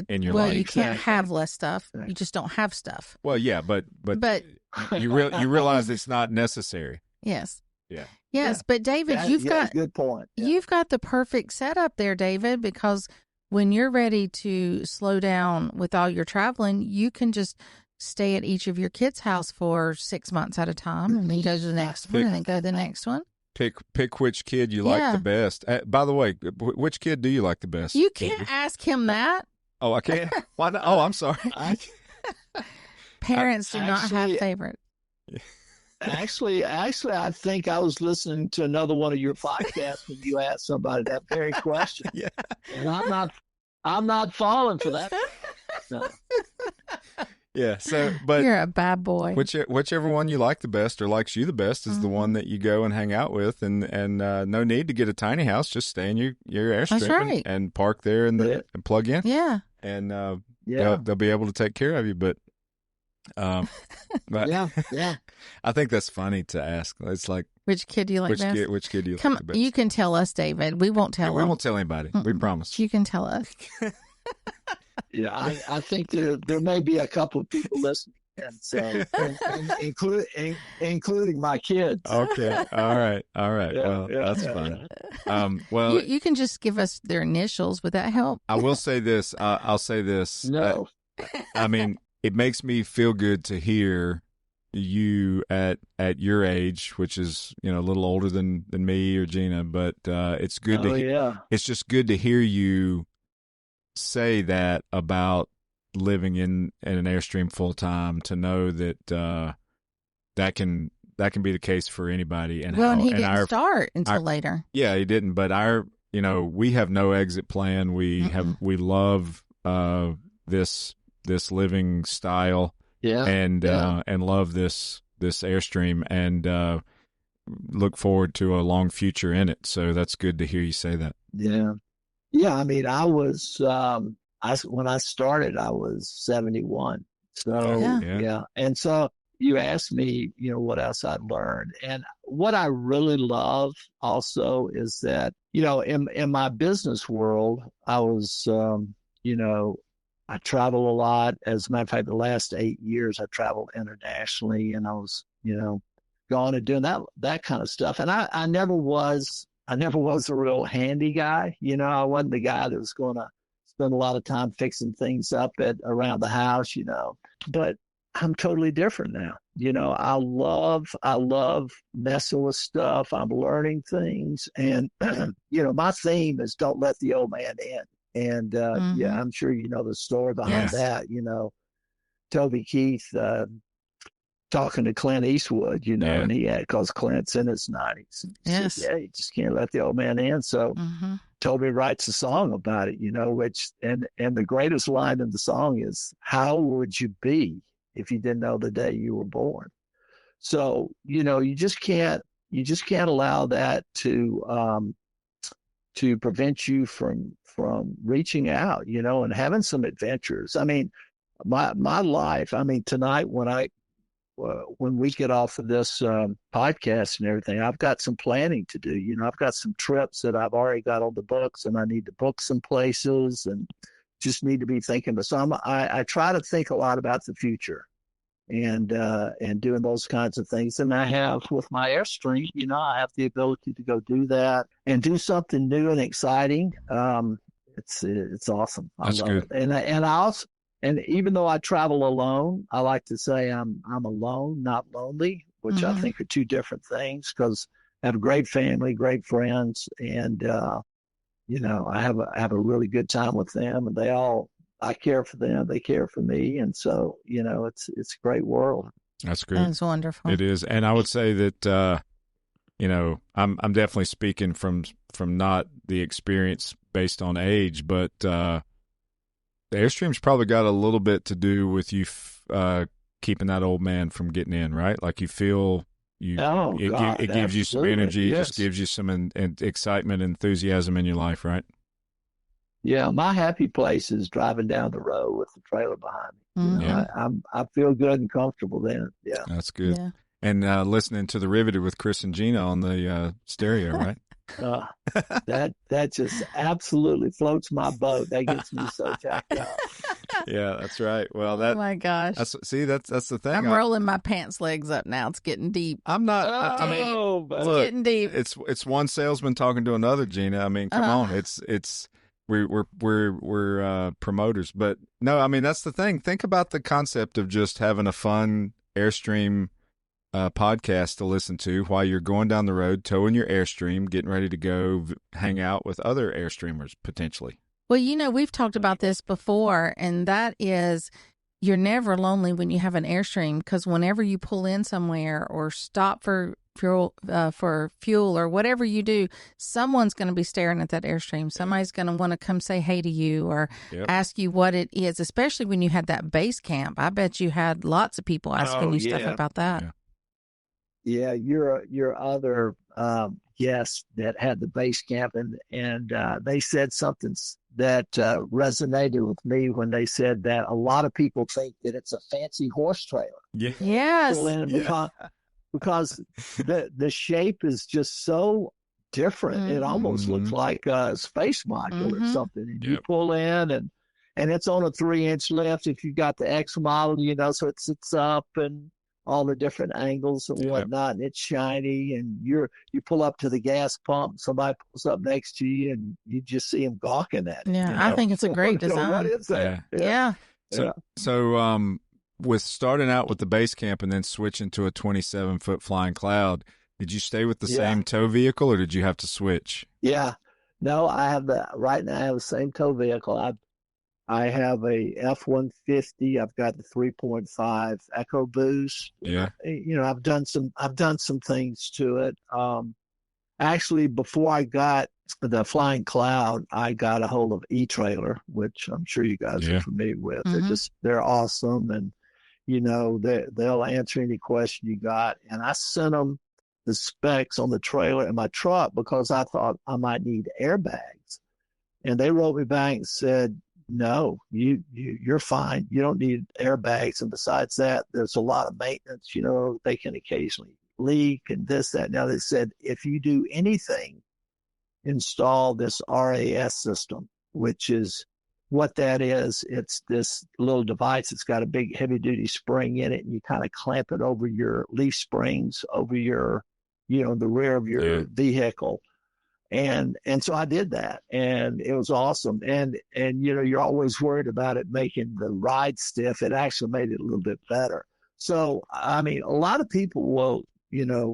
in your life. You can't have less stuff. You just don't have stuff. Well, yeah, but you realize it's not necessary. Yes. Yeah. Yes, but David, you've got good point. Yeah. You've got the perfect setup there, David, because when you're ready to slow down with all your traveling, you can just stay at each of your kids' house for 6 months at a time, and then go to the next one, and then go to the next one. Pick which kid you like the best. By the way, which kid do you like the best? You can't ask him that. Oh, I can't? Why not? Oh, I'm sorry. Parents do not have favorite. Actually, I think I was listening to another one of your podcasts when you asked somebody that very question. Yeah. And I'm not falling for that. No. Yeah. So, but you're a bad boy. Whichever one you like the best or likes you the best is the one that you go and hang out with, and no need to get a tiny house. Just stay in your Airstream That's right. and park there and plug in. Yeah. And they'll be able to take care of you. But yeah. I think that's funny to ask. It's like, which kid do you like best? Which kid do you like the best? You can tell us, David. We won't tell. We won't tell anybody. We promise. You can tell us. Yeah, I think there may be a couple of people listening, and so including my kids. Okay, all right. Well, that's fine. Well, you can just give us their initials. Would that help? I will say this. I'll say this. No, I mean, it makes me feel good to hear you at your age, which is a little older than me or Gina, but it's good it's just good to hear you say that about living in an Airstream full time, to know that that can be the case for anybody. And he didn't start until later. Yeah, he didn't. But we have no exit plan. We love this living style. Yeah, and love this Airstream, and look forward to a long future in it. So that's good to hear you say that. Yeah. Yeah, I mean, I was when I started, I was 71. So yeah, and so you asked me, what else I'd learned, and what I really love also is that in my business world, I was I travel a lot. As a matter of fact, the last 8 years I traveled internationally, and I was going and doing that kind of stuff, and I never was a real handy guy. I wasn't the guy that was going to spend a lot of time fixing things up around the house, but I'm totally different now. I love messing with stuff. I'm learning things. And, my theme is don't let the old man in. And, I'm sure you know the story behind that, Toby Keith, talking to Clint Eastwood, and he had, because Clint's in his 90s. Yes. Said, you just can't let the old man in. So Toby writes a song about it, which, and the greatest line in the song is, how would you be if you didn't know the day you were born? So, you just can't allow that to prevent you from reaching out, and having some adventures. I mean, my life, tonight when we get off of this podcast and everything, I've got some planning to do. I've got some trips that I've already got on the books, and I need to book some places, and just need to be thinking. So I try to think a lot about the future, and doing those kinds of things. And I have with my Airstream, I have the ability to go do that and do something new and exciting. It's awesome. That's love good. It. And I also. And even though I travel alone, I like to say I'm alone, not lonely, which I think are two different things, because I have a great family, great friends, and I have a really good time with them, and I care for them, they care for me, and so it's a great world. That's great. That's wonderful. It is, and I would say that I'm definitely speaking from not the experience based on age, but the Airstream's probably got a little bit to do with you keeping that old man from getting in, right? Like you feel it gives you some energy, yes. Just gives you some excitement, enthusiasm in your life, right? Yeah, my happy place is driving down the road with the trailer behind me. I feel good and comfortable then. Yeah, that's good. Yeah. And listening to the Riveted with Chris and Gina on the stereo, right? That just absolutely floats my boat. That gets me so jacked up. Yeah, that's right. Well, oh my gosh. That's the thing. I'm rolling my pants legs up now. It's getting deep. I'm not. I mean, look, it's look, getting deep. It's one salesman talking to another, Gina. I mean, come on. It's we're promoters, but no. I mean, that's the thing. Think about the concept of just having a fun Airstream podcast to listen to while you're going down the road, towing your Airstream, getting ready to go hang out with other Airstreamers potentially. Well, we've talked about this before, and that is you're never lonely when you have an Airstream, because whenever you pull in somewhere or stop for fuel or whatever you do, someone's going to be staring at that Airstream. Somebody's going to want to come say hey to you or ask you what it is, especially when you had that base camp. I bet you had lots of people asking you stuff about that. Yeah, your other guest that had the base camp, and they said something that resonated with me when they said that a lot of people think that it's a fancy horse trailer. Yeah. Yes. Because the shape is just so different. It almost looks like a space module or something. And you pull in and it's on a 3-inch lift if you got the X model, so it sits up and all the different angles and whatnot, and it's shiny, and you pull up to the gas pump, somebody pulls up next to you, and you just see them gawking at it. I think it's a great design. What is that? Yeah. So with starting out with the base camp and then switching to a 27-foot flying cloud, did you stay with the same tow vehicle, or did you have to switch? Yeah. No, right now I have the same tow vehicle. I have a F-150. I've got the 3.5 Echo Boost. Yeah. I've done some things to it. Actually, before I got the Flying Cloud, I got a hold of E-Trailer, which I'm sure you guys are familiar with. They're awesome, and they'll answer any question you got. And I sent them the specs on the trailer in my truck because I thought I might need airbags, and they wrote me back and said, no, you're fine. You don't need airbags. And besides that, there's a lot of maintenance. They can occasionally leak and this, that. Now they said, if you do anything, install this RAS system, which is what that is. It's this little device. It's got a big heavy duty spring in it, and you kind of clamp it over your leaf springs over your, the rear of your vehicle. And so I did that, and it was awesome. And you're always worried about it making the ride stiff. It actually made it a little bit better. So, I mean, a lot of people will,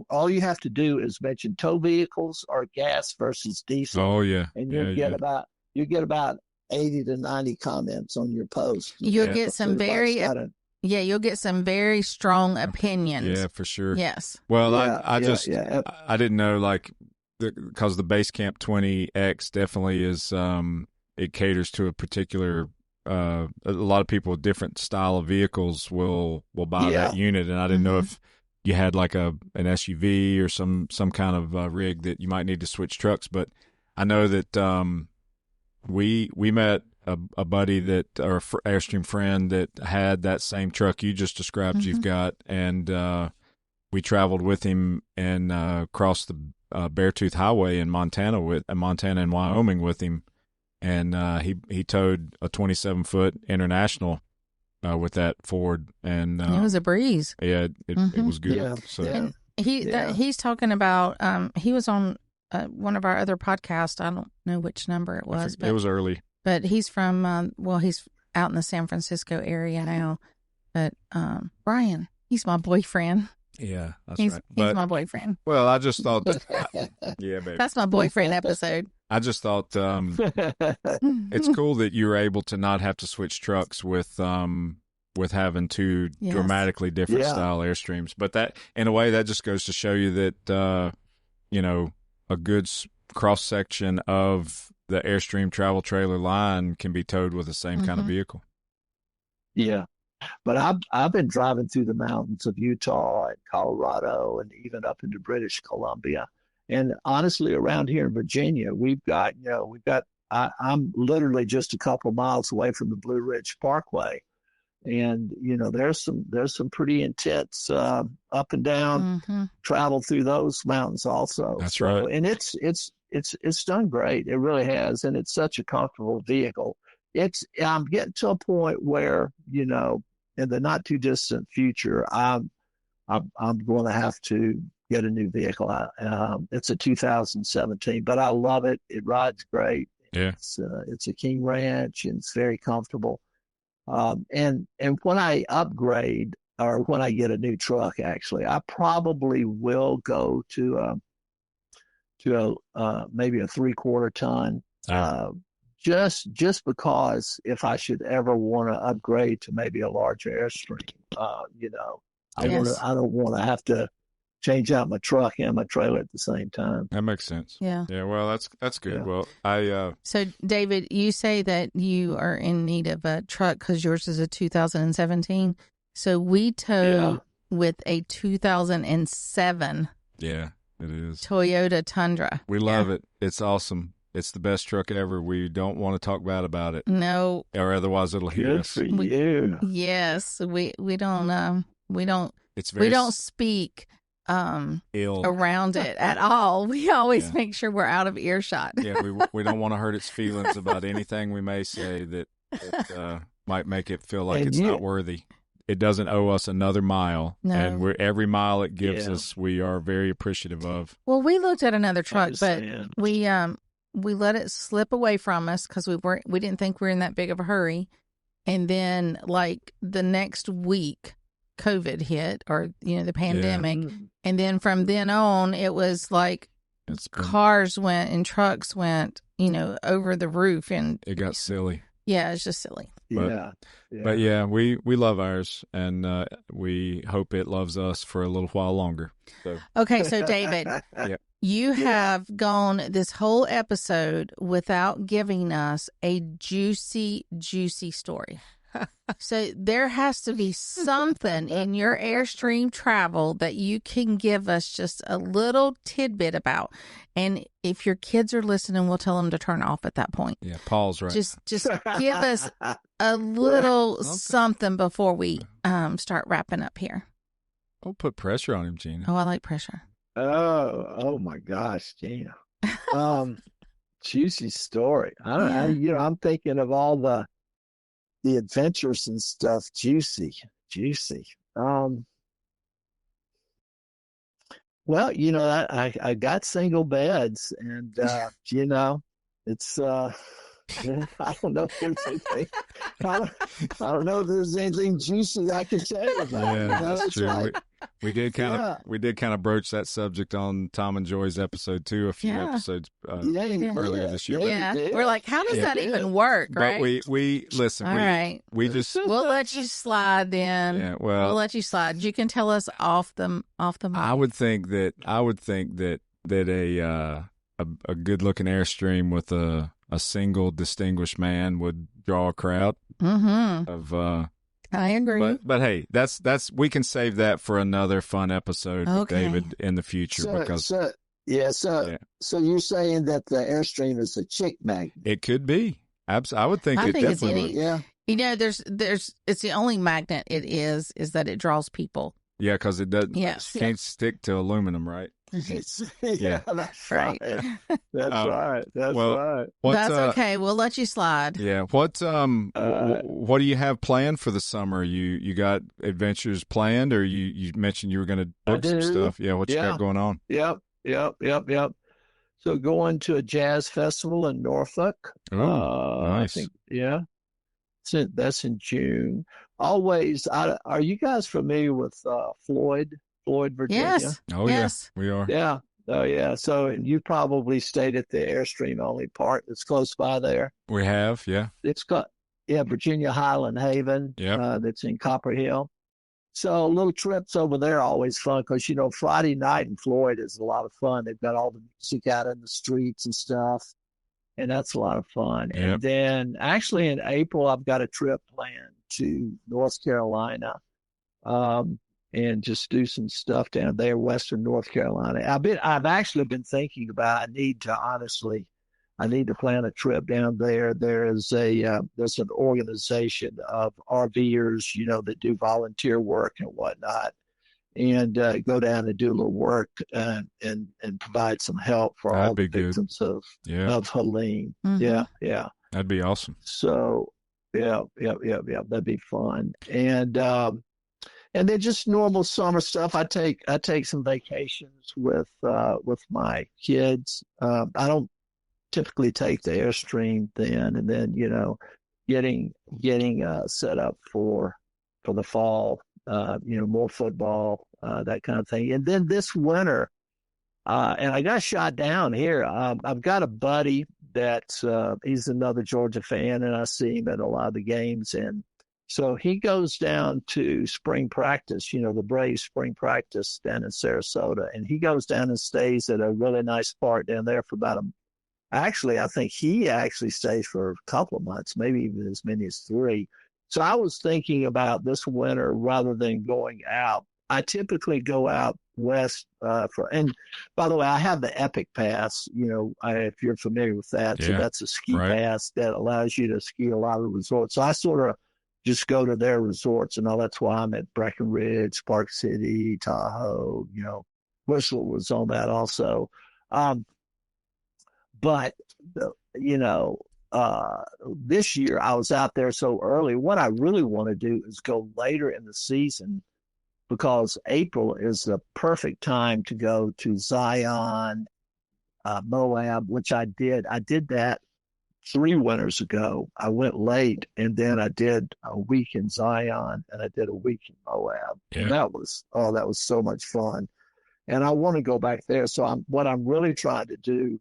all you have to do is mention tow vehicles or gas versus diesel. Oh, yeah. And you get about 80 to 90 comments on your post. You'll get some you'll get some very strong opinions. Yeah, for sure. Yes. Well, I didn't know, because the Basecamp 20X definitely is, it caters to a particular, a lot of people with different style of vehicles will buy that unit. And I didn't know if you had like an SUV or some kind of rig that you might need to switch trucks. But I know that we met a buddy or Airstream friend that had that same truck you just described you've got. And we traveled with him and crossed the Beartooth Highway in Montana and Wyoming with him, and he towed a 27-foot International with that Ford, and it was a breeze. Yeah, it was good. Yeah. So he's talking about he was on one of our other podcasts. I don't know which number it was, but it was early. But he's from he's out in the San Francisco area now. But Brian, he's my boyfriend. Yeah, he's right. He's my boyfriend. Well, I just thought, yeah, baby. That's my boyfriend episode. I just thought it's cool that you were able to not have to switch trucks with having two dramatically different style Airstreams. But that, in a way, that just goes to show you that a good cross section of the Airstream travel trailer line can be towed with the same kind of vehicle. Yeah. But I've been driving through the mountains of Utah and Colorado and even up into British Columbia. And honestly, around here in Virginia, I'm literally just a couple miles away from the Blue Ridge Parkway. And, there's some pretty intense up and down travel through those mountains also. That's right. And it's it's done great. It really has, and it's such a comfortable vehicle. I'm getting to a point where, you know, in the not too distant future, I'm going to have to get a new vehicle. It's a 2017, but I love it. It rides great. Yeah, it's a King Ranch, and it's very comfortable. And when I upgrade, or when I get a new truck, actually, I probably will go to maybe a 3/4 ton. Just because if I should ever want to upgrade to maybe a larger Airstream, you know, I don't want to have to change out my truck and my trailer at the same time. That makes sense. Yeah. Yeah. Well, that's good. Yeah. Well, So, David, you say that you are in need of a truck because yours is a 2017. So we tow with a 2007. Yeah, it is Toyota Tundra. We love it. It's awesome. It's the best truck ever. We don't want to talk bad about it. No. Or otherwise it'll hit us. Good for you. Yes, we don't we don't speak ill around it at all. We always make sure we're out of earshot. Yeah, we don't want to hurt its feelings about anything we may say that might make it feel like it's not worthy. It doesn't owe us another mile, and every mile it gives us, we are very appreciative of. Well, we looked at another truck, but we let it slip away from us because we didn't think we were in that big of a hurry, and then like the next week, COVID hit, or the pandemic, and then from then on, it was like cars went and trucks went, over the roof, and it got silly. Yeah, it's just silly. But yeah, we love ours, and we hope it loves us for a little while longer. So. Okay, so David, you have gone this whole episode without giving us a juicy story. So there has to be something in your Airstream travel that you can give us just a little tidbit about. And if your kids are listening, we'll tell them to turn off at that point. Yeah, Paul's right. Just give us a little something before we start wrapping up here. Don't put pressure on him, Gina. Oh, I like pressure. Oh my gosh, Gina. Juicy story. I'm thinking of all the adventures and stuff. Juicy. Well, I got single beds, and it's I don't know if there's anything. I don't know if there's anything juicy I can tell you about. Yeah, that's true. Like, we did kind of broach that subject on Tom and Joy's episode too, a few episodes earlier this year. Yeah, we're like, how does that even work? Right? But we listen. All right, we just we'll let you slide then. Yeah, we'll let you slide. You can tell us off the mic. I would think that a good looking Airstream with a single distinguished man would draw a crowd of I agree. But hey, that's we can save that for another fun episode with David in the future. So you're saying that the Airstream is a chick magnet? It could be. I would think it definitely would. Yeah. There's it's the only magnet it is that it draws people. Yeah, because it doesn't. Yes. Can't stick to aluminum, right? That's right. That's right. That's right. That's okay. We'll let you slide. Yeah. What do you have planned for the summer? You got adventures planned, or you mentioned you were going to book some stuff? Yeah. What you got going on? Yep. So going to a jazz festival in Norfolk. Oh, nice. I think, that's in June. Always. Are you guys familiar with Floyd, Virginia? Yes. Oh, yes, we are. Yeah. Oh, yeah. So you probably stayed at the Airstream only part that's close by there. We have, yeah. It's got, Virginia Highland Haven. Yeah. That's in Copper Hill. So little trips over there are always fun because, Friday night in Floyd is a lot of fun. They've got all the music out in the streets and stuff. And that's a lot of fun. Yep. And then actually in April, I've got a trip planned to North Carolina. And just do some stuff down there, Western North Carolina. I've actually been thinking about, I need to plan a trip down there. There's an organization of RVers, that do volunteer work and whatnot. and go down and do a little work and provide some help for That'd all the be victims good. of Helene. Mm-hmm. Yeah. That'd be awesome. So, yeah. That'd be fun. And then just normal summer stuff. I take some vacations with my kids. I don't typically take the Airstream then, and then getting set up for the fall. More football, that kind of thing. And then this winter, and I got shot down here. I've got a buddy that he's another Georgia fan, and I see him at a lot of the games. And so he goes down to spring practice, the Braves spring practice down in Sarasota. And he goes down and stays at a really nice park down there for about I think he actually stays for a couple of months, maybe even as many as 3. So I was thinking about this winter rather than going out. I typically go out west and by the way, I have the Epic Pass, if you're familiar with that. Yeah. So that's a ski pass that allows you to ski a lot of resorts. So I sort of just go to their resorts, and all that's why I'm at Breckenridge, Park City, Tahoe, Whistler was on that also. But, this year I was out there so early. What I really want to do is go later in the season, because April is the perfect time to go to Zion, Moab, which I did. I did that 3 winters ago. I went late, and then I did a week in Zion, and I did a week in Moab. Yeah. And that was so much fun. And I want to go back there. So what I'm really trying to do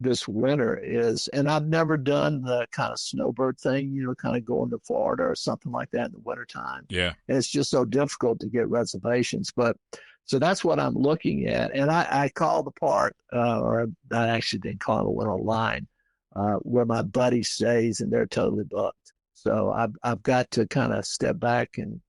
this winter is, and I've never done the kind of snowbird thing, kind of going to Florida or something like that in the wintertime. Yeah. And it's just so difficult to get reservations. But so that's what I'm looking at. And I called the park, or I actually didn't call it, I went online, where my buddy stays, and they're totally booked. So I've got to kind of step back and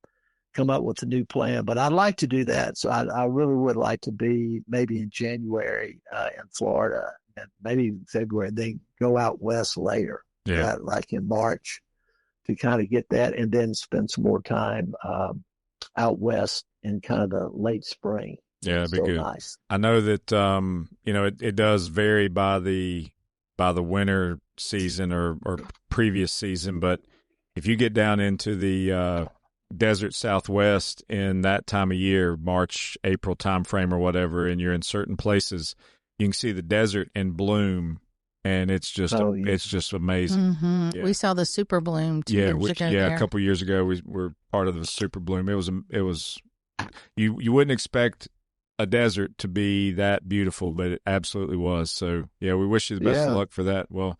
come up with a new plan. But I'd like to do that. So I really would like to be maybe in January in Florida, and maybe February, and then go out west later, like in March, to kind of get that, and then spend some more time out west in kind of the late spring. Yeah, that'd be good. Nice. I know that it does vary by the winter season or previous season, but if you get down into the desert Southwest in that time of year, March, April timeframe or whatever, and you're in certain places, you can see the desert in bloom, and it's just it's just amazing. Mm-hmm. Yeah. We saw the super bloom 2 years ago. Yeah, a couple of years ago we were part of the super bloom. It was you wouldn't expect a desert to be that beautiful, but it absolutely was. So yeah, we wish you the best of luck for that. Well,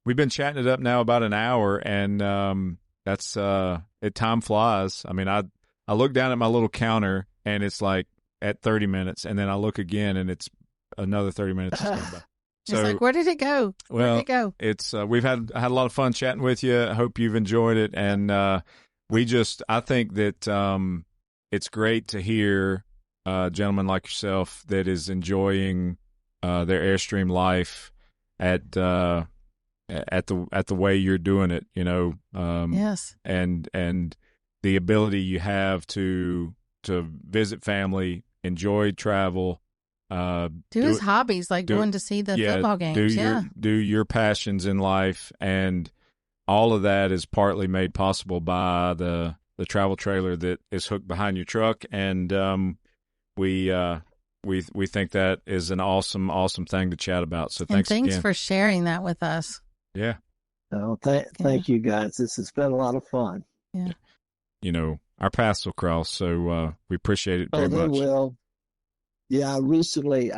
we've been chatting it up now about an hour, and that's time flies. I mean, I look down at my little counter, and it's like at 30 minutes, and then I look again, and it's another 30 minutes. So, it's like, where did it go? It's we've had a lot of fun chatting with you. I hope you've enjoyed it, and I think that it's great to hear a gentleman like yourself that is enjoying their Airstream life at the way you're doing it, yes, and the ability you have to visit family, enjoy travel, do his hobbies, like going to see the football games. Do your passions in life, and all of that is partly made possible by the travel trailer that is hooked behind your truck, and we think that is an awesome thing to chat about. So thanks again for sharing that with us. Yeah. Oh, thank you guys. This has been a lot of fun. Yeah. Our paths will cross, so we appreciate it very much. They will. Yeah, I recently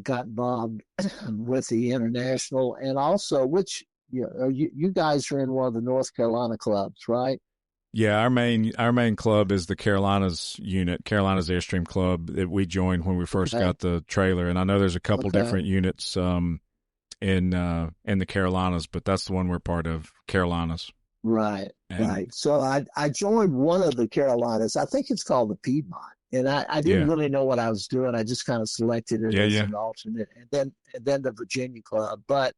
got involved with the international, and also, which you guys are in one of the North Carolina clubs, right? Yeah, our main club is the Carolinas unit, Carolinas Airstream Club, that we joined when we first got the trailer. And I know there's a couple different units in the Carolinas, but that's the one we're part of, Carolinas. Right. So I joined one of the Carolinas. I think it's called the Piedmont. And I didn't really know what I was doing. I just kind of selected it as an alternate, and then the Virginia Club. But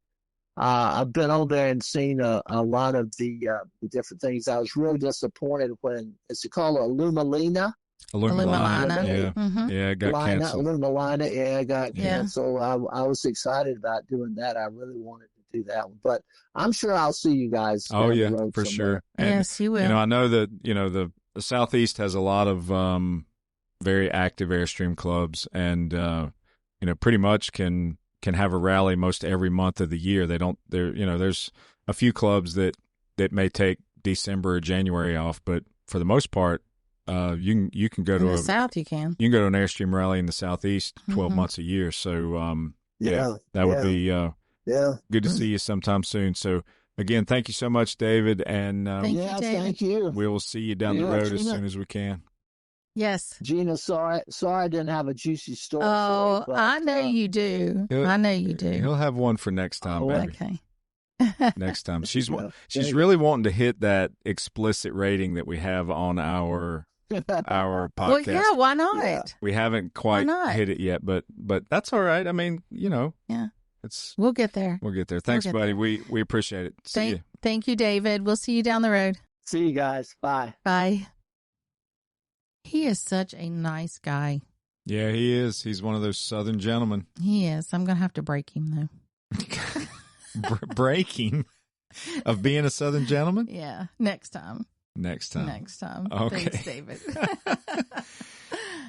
I've been on there and seen a lot of the different things. I was really disappointed when it's called a Lumalina. Illumina. Yeah. Mm-hmm. Yeah, it got canceled. Illumina, yeah, it got canceled. I was excited about doing that. I really wanted to do that one. But I'm sure I'll see you guys down the road for somewhere. sure. And, yes, you will. I know that, the Southeast has a lot of very active Airstream clubs, and pretty much can have a rally most every month of the year. There's a few clubs that may take December or January off, but for the most part, you can go to the South. You can go to an Airstream rally in the Southeast 12 months a year. So that would be good to see you sometime soon. So again, thank you so much, David, and thank you. We will see you down the road as soon as we can. Yes, Gina. Sorry, I didn't have a juicy story. Oh, I know you do. I know you do. He'll have one for next time, baby. Okay. Next time. She's really wanting to hit that explicit rating that we have on our podcast. Well, yeah, why not? Yeah. We haven't quite hit it yet, but that's all right. I mean, we'll get there. We'll get there. Thanks, buddy. We appreciate it. See you. Thank you, David. We'll see you down the road. See you guys. Bye. Bye. He is such a nice guy. Yeah, he is. He's one of those Southern gentlemen. He is. I'm going to have to break him, though. Breaking of being a Southern gentleman? Yeah. Next time. Okay. Thanks, David.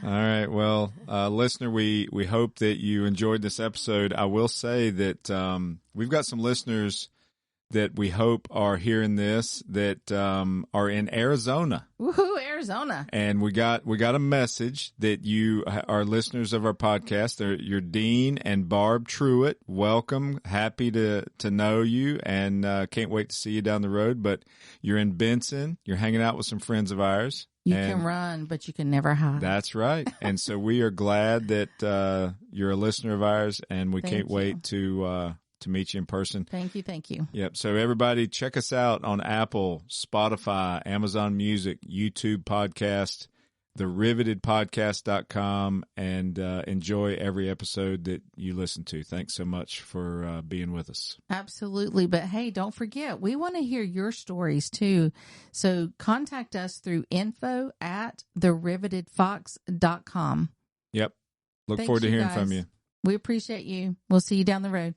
All right. Well, listener, we hope that you enjoyed this episode. I will say that we've got some listeners that we hope are hearing this that are in Arizona. Woohoo, Arizona. And we got a message that you are listeners of our podcast. You're Dean and Barb Truitt. Welcome. Happy to know you, and can't wait to see you down the road. But you're in Benson. You're hanging out with some friends of ours. You can run, but you can never hide. That's right. And so we are glad that you're a listener of ours, and we can't wait to meet you in person. Thank you. Yep. So everybody check us out on Apple, Spotify, Amazon Music, YouTube podcast, therivetedpodcast.com, and enjoy every episode that you listen to. Thanks so much for being with us. Absolutely. But hey, don't forget, we want to hear your stories too. So contact us through info@therivetedfox.com. Yep. Look forward to hearing from you. We appreciate you. We'll see you down the road.